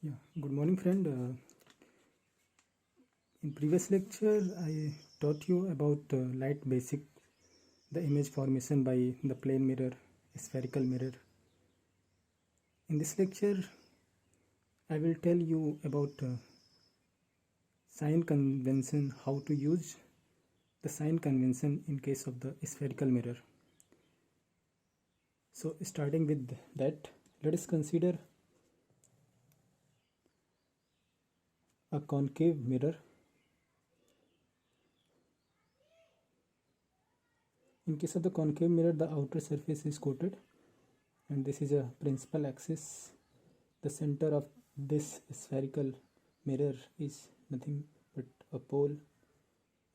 Yeah, good morning, friend. In previous lecture, I taught you about light basic, the image formation by the plane mirror, spherical mirror. In this lecture, I will tell you about sign convention, how to use the sign convention in case of the spherical mirror. So, starting with that, let us consider a concave mirror. In case of the concave mirror, the outer surface is coated, and this is a principal axis. The center of this spherical mirror is nothing but a pole,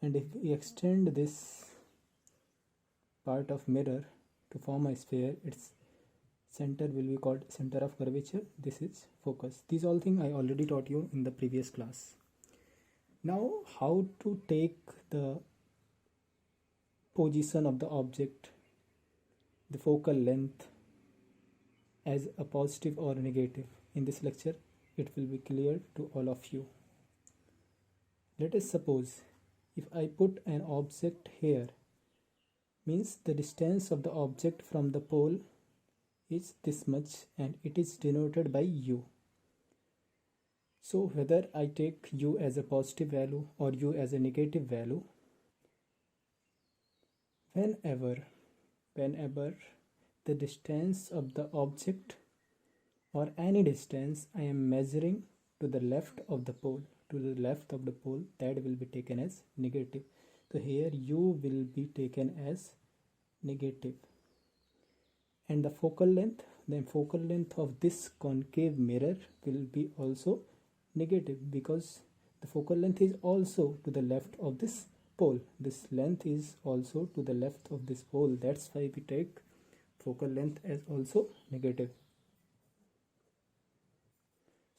and if we extend this part of mirror to form a sphere, its center will be called center of curvature. This is focus. These all things I already taught you in the previous class. Now, how to take the position of the object, the focal length, as a positive or negative. In this lecture, it will be clear to all of you. Let us suppose if I put an object here, means the distance of the object from the pole is this much and it is denoted by u. So whether I take u as a positive value or u as a negative value, whenever the distance of the object or any distance I am measuring to the left of the pole, that will be taken as negative. So here u will be taken as negative, and the focal length of this concave mirror will be also negative, because the focal length is also to the left of this pole. This length is also to the left of this pole. That's why we take focal length as also negative.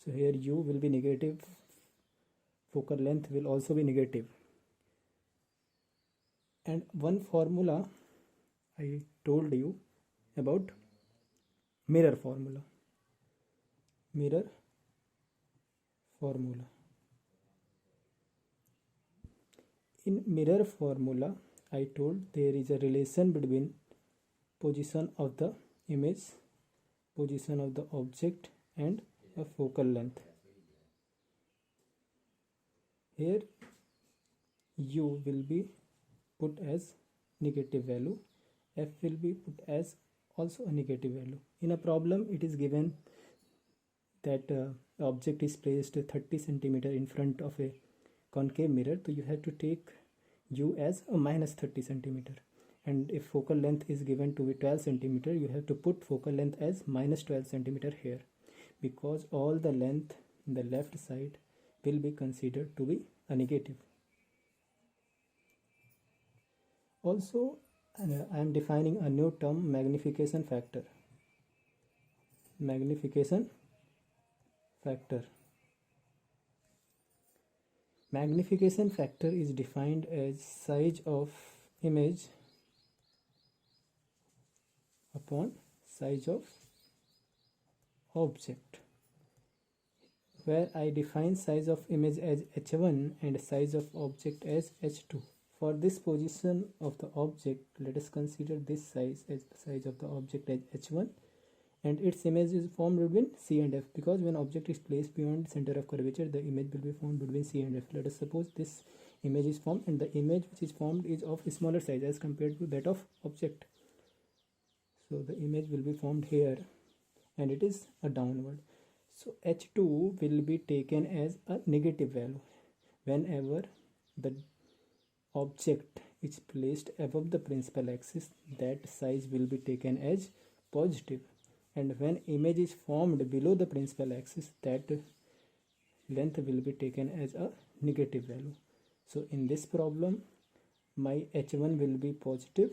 So here u will be negative, focal length will also be negative. And one formula I told you about mirror formula. In mirror formula, I told there is a relation between position of the image, position of the object, and a focal length. Here u will be put as negative value, f will be put as also a negative value. In a problem, it is given that object is placed 30 centimeter in front of a concave mirror, so you have to take u as a minus 30 centimeter, and if focal length is given to be 12 centimeter, you have to put focal length as minus 12 centimeter here, because all the length in the left side will be considered to be a negative. Also, I am defining a new term, magnification factor. Magnification factor is defined as size of image upon size of object, where I define size of image as h1 and size of object as h2. For this position of the object, let us consider this size as the size of the object as h1, and its image is formed between C and F, because when object is placed beyond center of curvature, the image will be formed between C and F. Let us suppose this image is formed, and the image which is formed is of smaller size as compared to that of object. So the image will be formed here, and it is a downward. So h2 will be taken as a negative value whenever the object is placed above the principal axis. That size will be taken as positive, and when image is formed below the principal axis, that length will be taken as a negative value. So in this problem, my h1 will be positive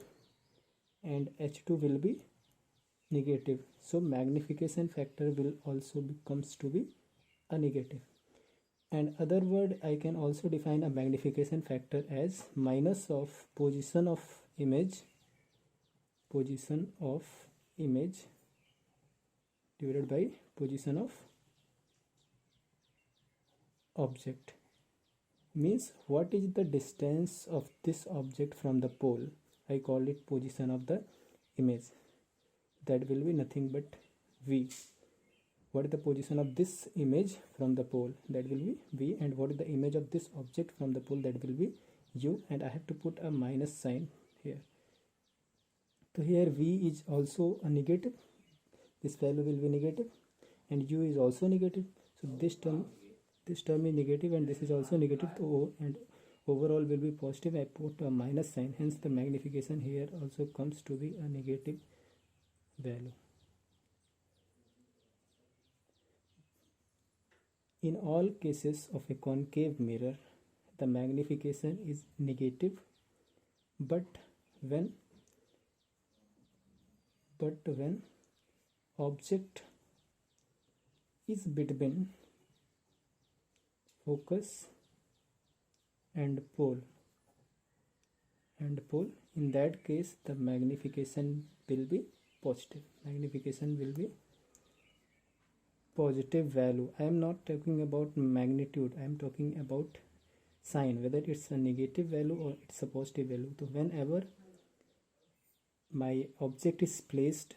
and h2 will be negative, so magnification factor will also comes to be a negative. And other word, I can also define a magnification factor as minus of position of image divided by position of object means what is the distance of this object from the pole. I call it position of the image. That will be nothing but v. What is the position of this image from the pole? That will be v. And what is the image of this object from the pole? That will be u. And I have to put a minus sign here. So here v is also a negative. This value will be negative, and u is also negative. So this term is negative, and this is also negative. So and overall will be positive. I put a minus sign. Hence the magnification here also comes to be a negative value. In all cases of a concave mirror, the magnification is negative, but when object is between focus and pole, in that case the magnification will be positive. Magnification will be positive value. I am not talking about magnitude, I am talking about sign, whether it's a negative value or it's a positive value. So whenever my object is placed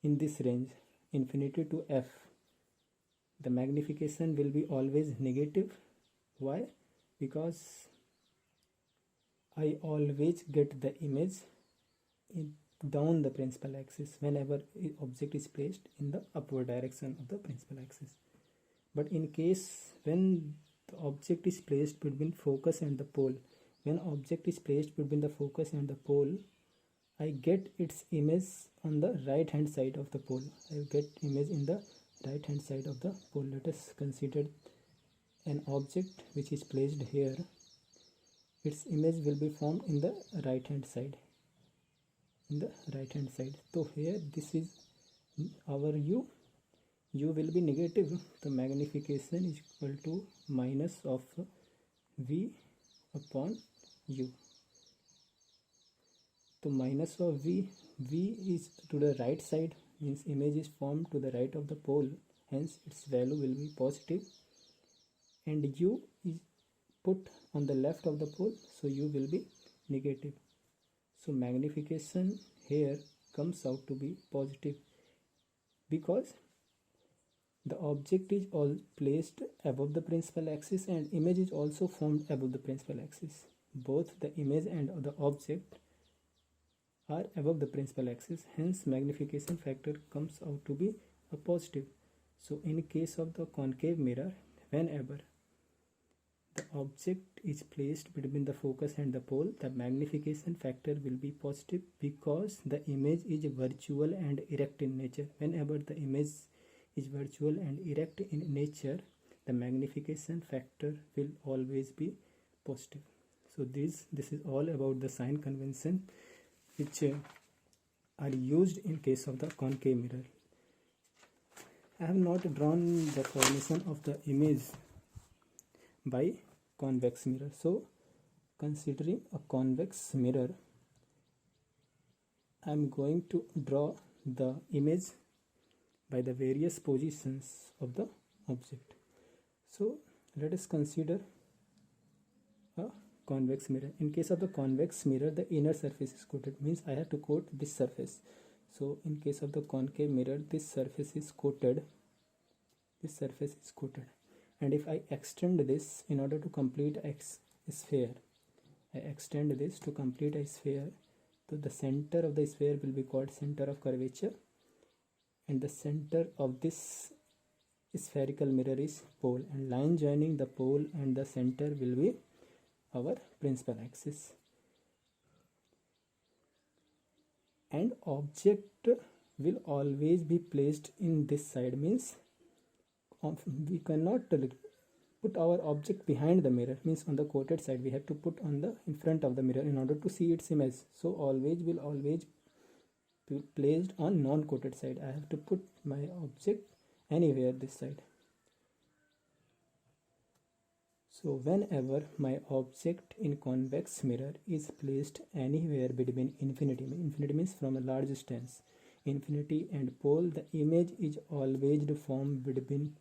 in this range infinity to f, the magnification will be always negative. Why? Because I always get the image down the principal axis whenever object is placed in the upward direction of the principal axis. But in case when the object is placed between focus and the pole, when object is placed between the focus and the pole, I get its image on the right hand side of the pole. I get image in the right hand side of the pole. Let us consider an object which is placed here. Its image will be formed in the right hand side. So here this is our u. U will be negative. The magnification is equal to minus of v upon u. So minus of v is to the right side, means image is formed to the right of the pole, hence its value will be positive, and u is put on the left of the pole, so u will be negative. So magnification here comes out to be positive because the object is all placed above the principal axis and image is also formed above the principal axis. Both the image and the object are above the principal axis, hence magnification factor comes out to be a positive. So in case of the concave mirror, whenever the object is placed between the focus and the pole, the magnification factor will be positive because the image is virtual and erect in nature. Whenever the image is virtual and erect in nature, the magnification factor will always be positive. So this is all about the sign convention which are used in case of the concave mirror. I have not drawn the formation of the image by convex mirror. So considering a convex mirror, I am going to draw the image by the various positions of the object. So let us consider a convex mirror. In case of the convex mirror, the inner surface is coated, means I have to coat this surface. So in case of the concave mirror, this surface is coated, and if I extend this in order to complete a sphere, so the center of the sphere will be called center of curvature, and the center of this spherical mirror is pole, and line joining the pole and the center will be our principal axis. And object will always be placed in this side, means we cannot put our object behind the mirror, means on the coated side. We have to put on the in front of the mirror in order to see its image. So always be placed on non-coated side. I have to put my object anywhere this side. So whenever my object in convex mirror is placed anywhere between infinity means from a large distance, infinity and pole, the image is always formed between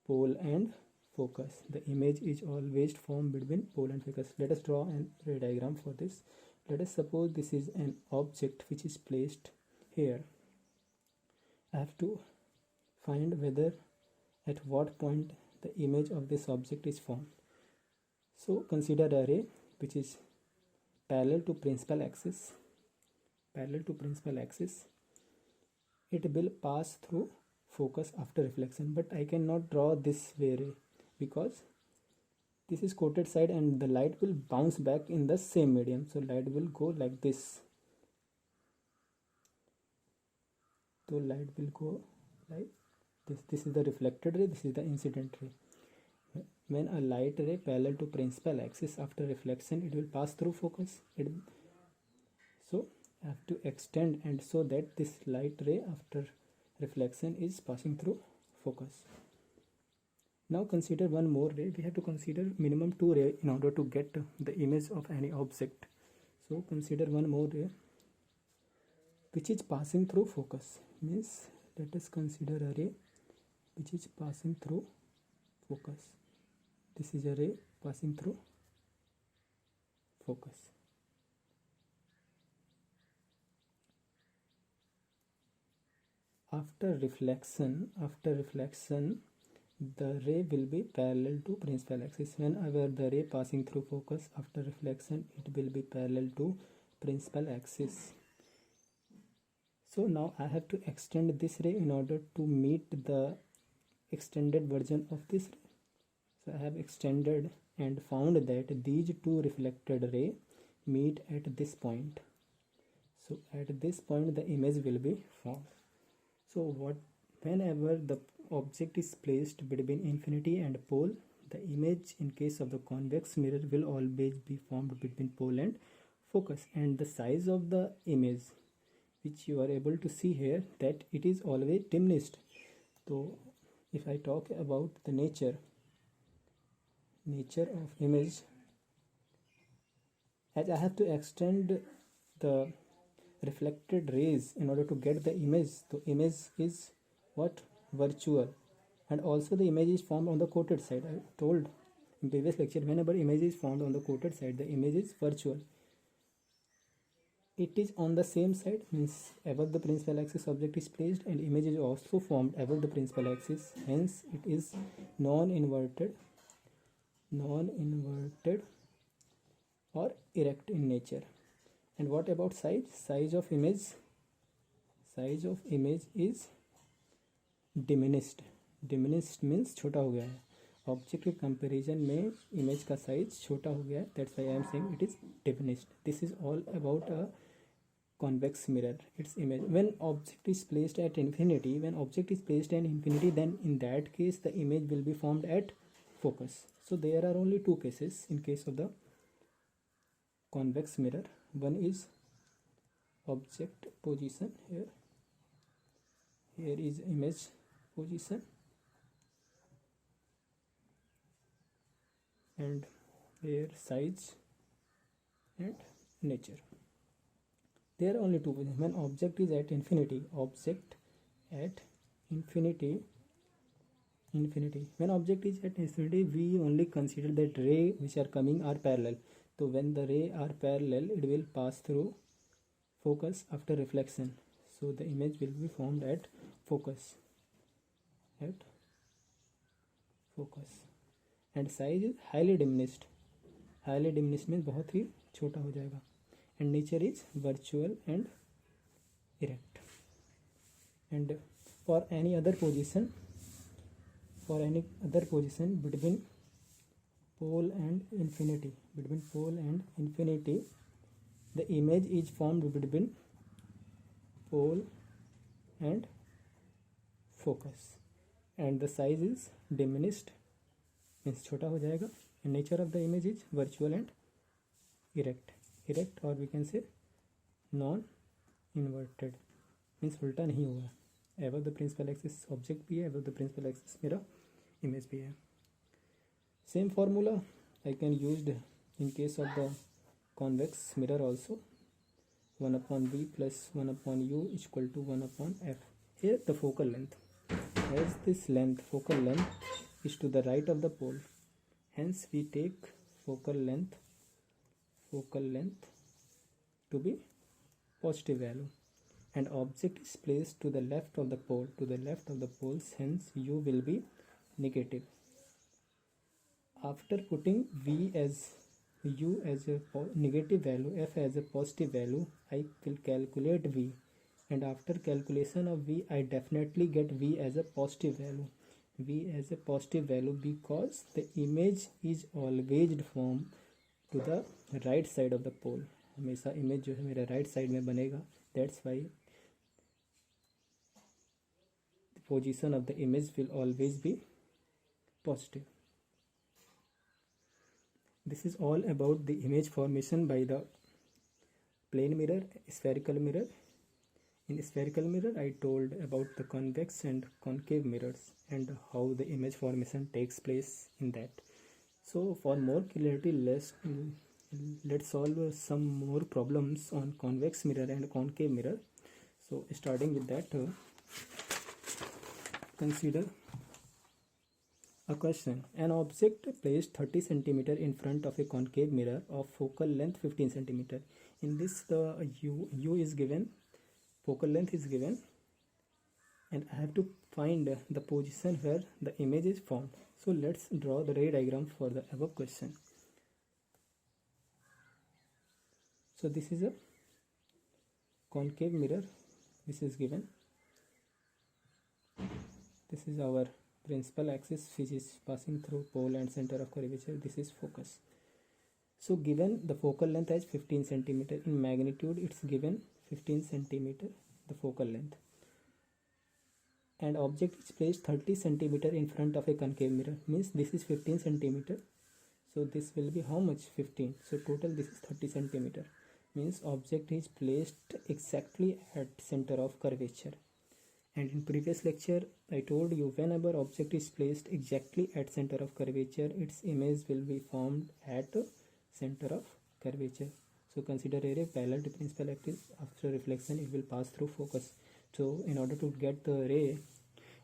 pole and focus. The image is always formed between pole and focus. Let us draw a ray diagram for this. Let us suppose this is an object which is placed here. I have to find whether at what point the image of this object is formed. So consider a ray which is parallel to principal axis. It will pass through focus after reflection, but I cannot draw this way ray because this is coated side and the light will bounce back in the same medium. So light will go like this. So light will go like this. This is the reflected ray, this is the incident ray. When a light ray parallel to principal axis after reflection, it will pass through focus. So I have to extend and so that this light ray after reflection is passing through focus. Now consider one more ray. We have to consider minimum 2 rays in order to get the image of any object. So consider one more ray which is passing through focus. Means let us consider a ray which is passing through focus. This is a ray passing through focus. After reflection, the ray will be parallel to principal axis. Whenever the ray passing through focus after reflection, it will be parallel to principal axis. So now I have to extend this ray in order to meet the extended version of this ray. So I have extended and found that these two reflected rays meet at this point. So at this point the image will be formed. So whenever the object is placed between infinity and pole, the image in case of the convex mirror will always be formed between pole and focus, and the size of the image which you are able to see here, that it is always diminished. So if I talk about the nature of image, as I have to extend the reflected rays in order to get the image, the image is what? Virtual, and also the image is formed on the coated side. I told in previous lecture, whenever image is formed on the coated side, the image is virtual. It is on the same side, means above the principal axis object is placed and image is also formed above the principal axis, hence it is non-inverted or erect in nature. And what about size? Size of image is diminished means छोटा हो गया है. Object के comparison में image का size छोटा हो गया है. That's why I am saying it is diminished. This is all about a convex mirror, its image. When object is placed at infinity, then in that case the image will be formed at focus. So there are only two cases in case of the convex mirror. One is object position, here is image position, and here size and nature. There are only two positions. When object is at infinity, when object is at infinity, we only consider that ray which are coming are parallel. So when the ray are parallel, it will pass through focus after reflection. So the image will be formed at focus. And size is highly diminished. means बहुत ही छोटा हो जाएगा. And nature is virtual and erect. And for any other position between pole and infinity, the image is formed between pole and focus, and the size is diminished, means छोटा हो जाएगा. And nature of the image is virtual and erect, or we can say non-inverted, means उल्टा नहीं हुआ. above the principal axis object भी है, above the principal axis मेरा image भी है. Same formula I can used in case of the convex mirror also. 1 upon v plus 1 upon u is equal to 1 upon f. Here the focal length, as this focal length is to the right of the pole. Hence we take focal length to be positive value, and object is placed to the left of the pole, hence u will be negative. After putting v as u as a negative value, f as a positive value, I will calculate v, and after calculation of v I definitely get v as a positive value. Because the image is always formed to the right side of the pole. हमेशा image जो है मेरे right side में बनेगा. That's why the position of the image will always be positive. This is all about the image formation by the plane mirror, spherical mirror. In spherical mirror I told about the convex and concave mirrors and how the image formation takes place in that. So for more clarity, let's solve some more problems on convex mirror and concave mirror. So starting with that, consider a question. An object placed 30 cm in front of a concave mirror of focal length 15 cm. In this the u is given, focal length is given, and I have to find the position where the image is formed. So let's draw the ray diagram for the above question. So this is a concave mirror, this is given. This is our principal axis which is passing through pole and center of curvature. This is focus. So given the focal length as 15 cm, in magnitude it's given 15 cm the focal length, and object is placed 30 cm in front of a concave mirror, means this is 15 cm. So this will be how much? 15. So total this is 30 cm, means object is placed exactly at center of curvature. And in previous lecture I told you, whenever object is placed exactly at center of curvature, its image will be formed at center of curvature. So consider a ray parallel to principal axis. After reflection it will pass through focus. So in order to get the ray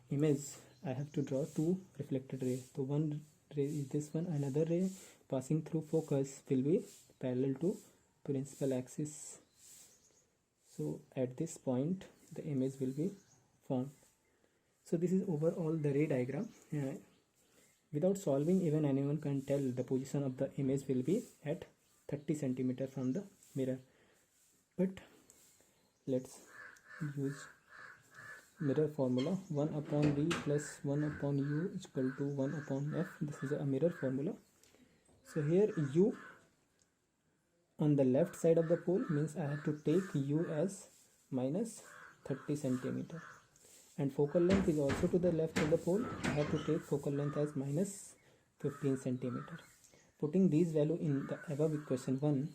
image, I have to draw two reflected rays. So one ray is this one, another ray passing through focus will be parallel to principal axis. So at this point the image will be formed. So this is overall the ray diagram. Without solving, even anyone can tell the position of the image will be at 30 cm from the mirror. But let's use mirror formula. 1 upon v plus 1 upon u is equal to 1 upon f. This is a mirror formula. So here u on the left side of the pole means I have to take u as minus 30 cm, and focal length is also to the left of the pole. I have to take focal length as minus 15 cm. Putting these value in the above equation, 1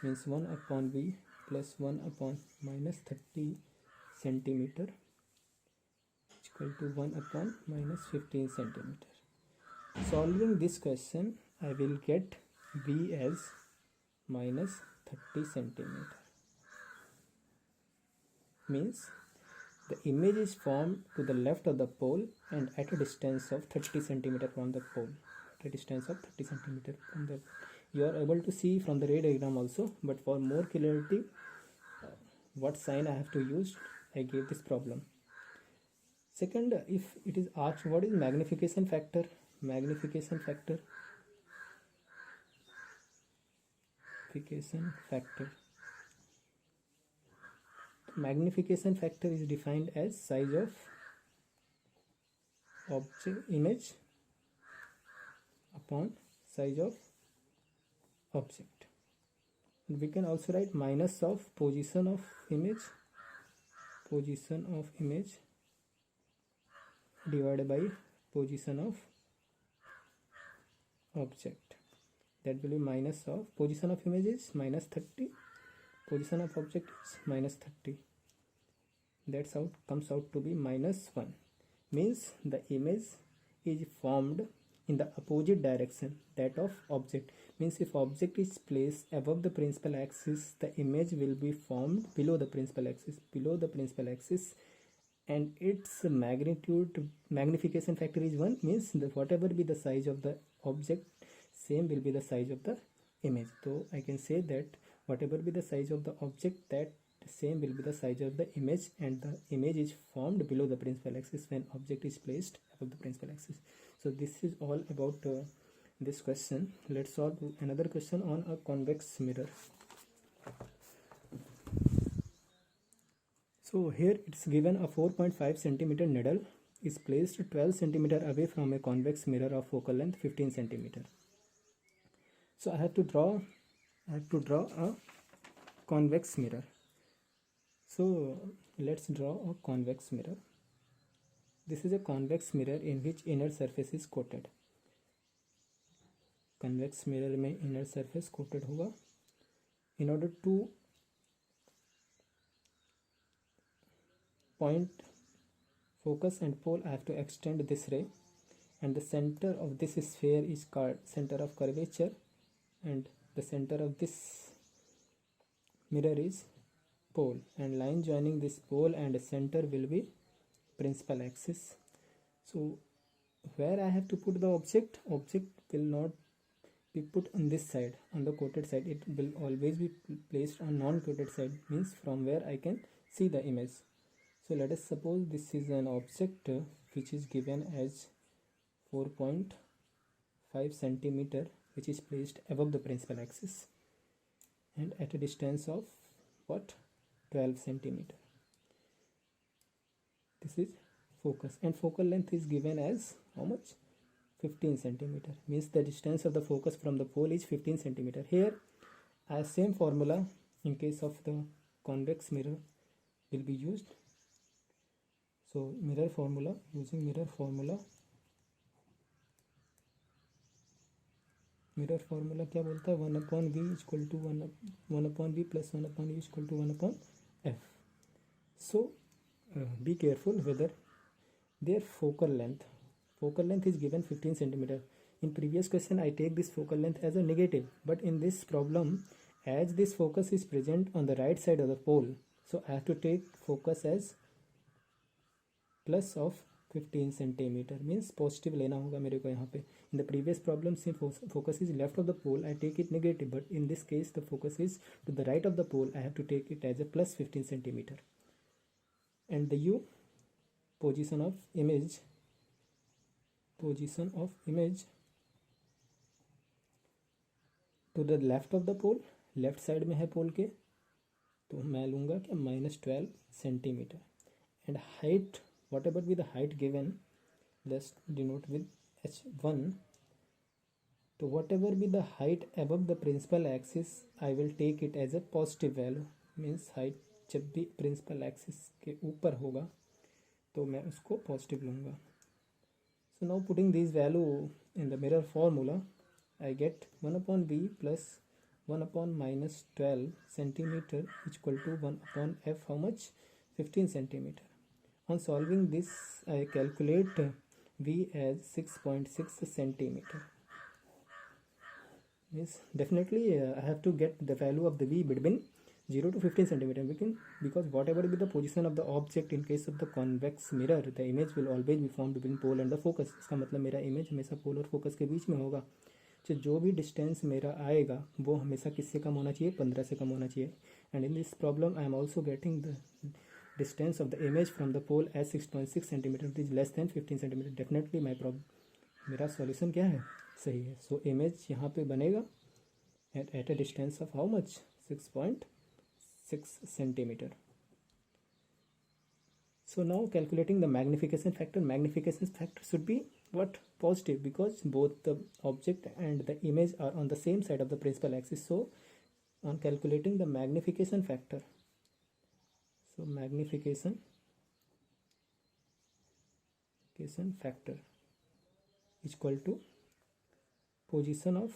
means 1 upon v plus 1 upon minus 30 cm equal to 1 upon minus 15 cm. Solving this question, I will get v as minus 30 cm. Means the image is formed to the left of the pole and at a distance of 30 cm from the pole. You are able to see from the ray diagram also, but for more clarity what sign I have to use, I gave this problem. Second, if it is asked what is magnification factor, magnification factor is defined as size of object image upon size of object. And we can also write minus of position of image divided by position of object. That will be minus of position of image is minus 30, position of object is minus 30. That's how it comes out to be minus 1. Means the image is formed in the opposite direction, that of object. Means if object is placed above the principal axis, the image will be formed below the principal axis. and its magnification factor is 1, means whatever be the size of the object, same will be the size of the image. So I can say that whatever be the size of the object, that same will be the size of the image, and the image is formed below the principal axis when object is placed above the principal axis. So this is all about this question. Let's solve another question on a convex mirror. So here it's given a 4.5 centimeter needle is placed 12 centimeter away from a convex mirror of focal length 15 centimeter. So I have to draw a convex mirror. So let's draw a convex mirror. This is a convex mirror in which inner surface is coated. Convex mirror में inner surface coated होगा. In order to point focus and pole, I have to extend this ray, and the center of this sphere is called center of curvature, and the center of this mirror is pole, and line joining this pole and center will be principal axis. So where I have to put the object will not be put on this side, on the coated side. It will always be placed on non-coated side, means from where I can see the image. So let us suppose this is an object which is given as 4.5 centimeter, which is placed above the principal axis and at a distance of what, 12 centimeter. This is focus, and focal length is given as how much, 15 centimeter, means the distance of the focus from the pole is 15 centimeter. Here as same formula in case of the convex mirror will be used. So mirror formula, using mirror formula क्या बोलता है, 1/v equal to 1/v plus 1/e equal to 1/f. So be careful whether their focal length is given 15 centimeter. In previous question I take this focal length as a negative, but in this problem, as this focus is present on the right side of the pole, so I have to take focus as plus of 15 centimeter, means positive लेना होगा मेरे को यहाँ पे. In the previous problem, since focus is left of the pole, I take it negative, but in this case the focus is to the right of the pole, I have to take it as a plus 15 centimeter. And the u, position of image to the left of the pole, left side में है पोल के, तो मैं लूँगा क्या, -12 centimeter. And height, whatever be the height given, let's denote with h1. So whatever be the height above the principal axis, I will take it as a positive value, means height जब भी principal axis के ऊपर होगा तो मैं उसको positive लूँगा. So now putting this value in the mirror formula, I get 1/v plus 1/-12 centimeter equal to 1/f, how much, 15 centimeter. On solving this, I calculate v as 6.6 centimeter. Means definitely I have to get the value of the v between 0 to 15 centimeter, because whatever be the position of the object in case of the convex mirror, the image will always be formed between pole and the focus. इसका मतलब मेरा image हमेशा pole और focus के बीच में होगा. तो जो भी distance मेरा आएगा वो हमेशा किससे कम होना चाहिए, 15 से कम होना चाहिए. And in this problem I am also getting the distance of the image from the pole as 6.6 centimeter, it is less than 15 centimeter. Definitely मेरा solution क्या है, सही है. So image यहाँ पे बनेगा at a distance of how much, 6.6 centimeter. So now calculating the magnification factor. Magnification factor should be what, positive, because both the object and the image are on the same side of the principal axis. So on calculating the magnification factor, so magnification factor is equal to position of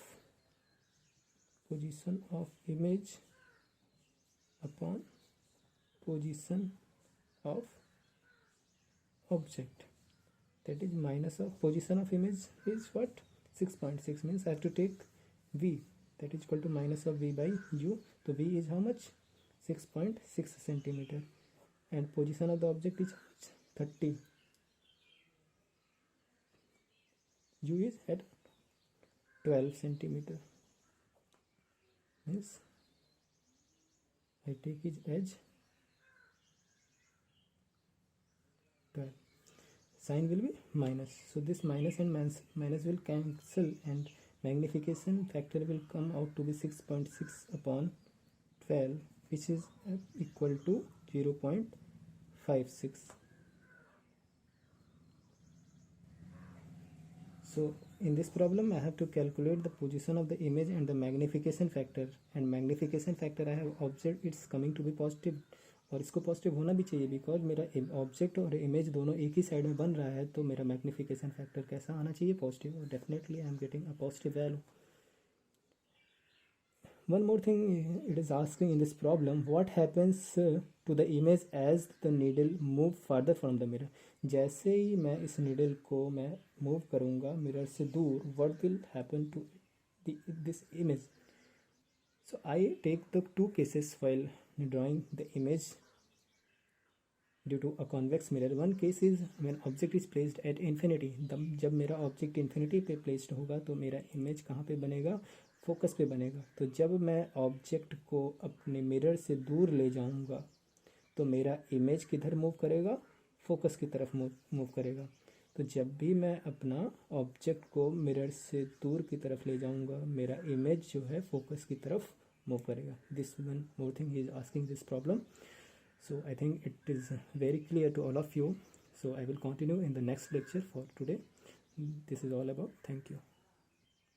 image upon position of object, that is minus of position of image is what, 6.6, means I have to take v, that is equal to minus of v by u. So v is how much, 6.6 centimeter, and position of the object is 30, u is at 12 centimeter, means I take his edge 12. Sign will be minus, so this minus and minus will cancel, and magnification factor will come out to be 6.6 upon 12, which is equal to 0.56. So in this problem I have to calculate the position of the image and the magnification factor, and magnification factor I have observed it's coming to be positive, और इसको positive होना भी चाहिए because मेरा object और image दोनों एक ही side में बन रहा है, तो मेरा मैग्नीफिकेशन फैक्टर कैसा आना चाहिए, पॉजिटिव, और definitely I am getting a positive value. One more thing, it is asking in this problem, what happens to the image as the needle move further from the mirror. जैसे ही मैं इस needle को मैं move करूँगा mirror से दूर, what will happen to this image. So I take the two cases while drawing the image due to a convex mirror. One case is when object is placed at infinity. जब मेरा object infinity पे placed होगा तो मेरा image कहाँ पे बनेगा, focus पे बनेगा. तो जब मैं ऑब्जेक्ट को अपने मिरर से दूर ले जाऊंगा तो मेरा इमेज किधर मूव करेगा, फोकस की तरफ मूव करेगा. तो जब भी मैं अपना ऑब्जेक्ट को मिरर से दूर की तरफ ले जाऊंगा मेरा इमेज जो है फोकस की तरफ मूव करेगा. This one more thing he is asking this problem. So I think it is very clear to all of you. So I will continue in the next lecture. For today this is all about. Thank you.